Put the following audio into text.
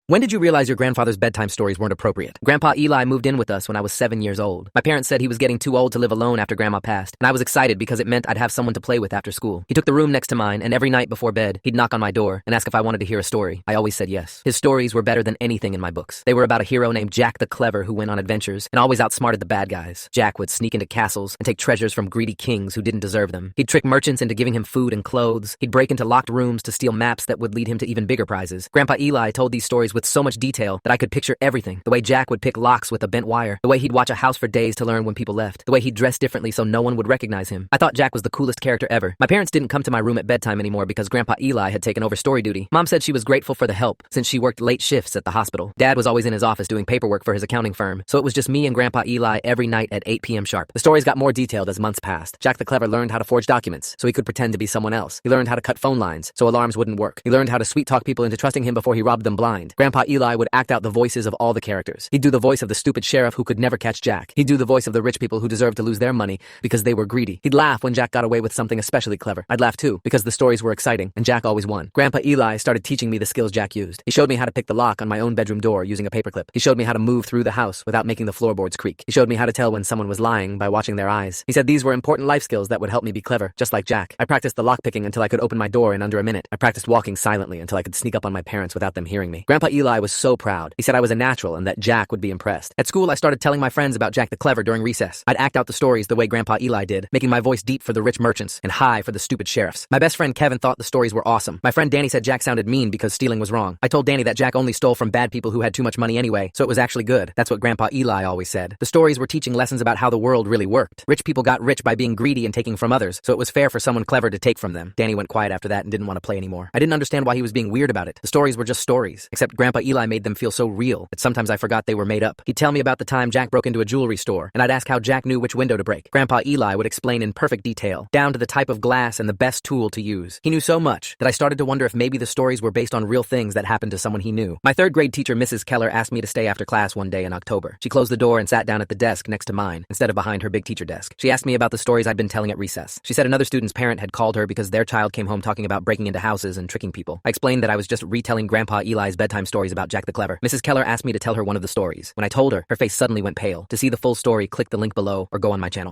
When did you realize your grandfather's bedtime stories weren't appropriate? Grandpa Eli moved in with us when I was 7 years old. My parents said he was getting too old to live alone after Grandma passed, and I was excited because it meant I'd have someone to play with after school. He took the room next to mine, and every night before bed, he'd knock on my door and ask if I wanted to hear a story. I always said yes. His stories were better than anything in my books. They were about a hero named Jack the Clever who went on adventures and always outsmarted the bad guys. Jack would sneak into castles and take treasures from greedy kings who didn't deserve them. He'd trick merchants into giving him food and clothes. He'd break into locked rooms to steal maps that would lead him to even bigger prizes. Grandpa Eli told these stories with so much detail that I could picture everything. The way Jack would pick locks with a bent wire. The way he'd watch a house for days to learn when people left. The way he'd dress differently so no one would recognize him. I thought Jack was the coolest character ever. My parents didn't come to my room at bedtime anymore because Grandpa Eli had taken over story duty. Mom said she was grateful for the help since she worked late shifts at the hospital. Dad was always in his office doing paperwork for his accounting firm, so it was just me and Grandpa Eli every night at 8 p.m. sharp. The stories got more detailed as months passed. Jack the Clever learned how to forge documents so he could pretend to be someone else. He learned how to cut phone lines so alarms wouldn't work. He learned how to sweet-talk people into trusting him before he robbed them blind. Grandpa Eli would act out the voices of all the characters. He'd do the voice of the stupid sheriff who could never catch Jack. He'd do the voice of the rich people who deserved to lose their money because they were greedy. He'd laugh when Jack got away with something especially clever. I'd laugh too because the stories were exciting and Jack always won. Grandpa Eli started teaching me the skills Jack used. He showed me how to pick the lock on my own bedroom door using a paperclip. He showed me how to move through the house without making the floorboards creak. He showed me how to tell when someone was lying by watching their eyes. He said these were important life skills that would help me be clever, just like Jack. I practiced the lock picking until I could open my door in under a minute. I practiced walking silently until I could sneak up on my parents without them hearing me. Grandpa Eli was so proud. He said I was a natural and that Jack would be impressed. At school, I started telling my friends about Jack the Clever during recess. I'd act out the stories the way Grandpa Eli did, making my voice deep for the rich merchants and high for the stupid sheriffs. My best friend Kevin thought the stories were awesome. My friend Danny said Jack sounded mean because stealing was wrong. I told Danny that Jack only stole from bad people who had too much money anyway, so it was actually good. That's what Grandpa Eli always said. The stories were teaching lessons about how the world really worked. Rich people got rich by being greedy and taking from others, so it was fair for someone clever to take from them. Danny went quiet after that and didn't want to play anymore. I didn't understand why he was being weird about it. The stories were just stories, except Grandpa Eli made them feel so real that sometimes I forgot they were made up. He'd tell me about the time Jack broke into a jewelry store, and I'd ask how Jack knew which window to break. Grandpa Eli would explain in perfect detail, down to the type of glass and the best tool to use. He knew so much that I started to wonder if maybe the stories were based on real things that happened to someone he knew. My third grade teacher, Mrs. Keller, asked me to stay after class one day in October. She closed the door and sat down at the desk next to mine, instead of behind her big teacher desk. She asked me about the stories I'd been telling at recess. She said another student's parent had called her because their child came home talking about breaking into houses and tricking people. I explained that I was just retelling Grandpa Eli's bedtime stories about Jack the Clever. Mrs. Keller asked me to tell her one of the stories. When I told her, her face suddenly went pale. To see the full story, click the link below or go on my channel.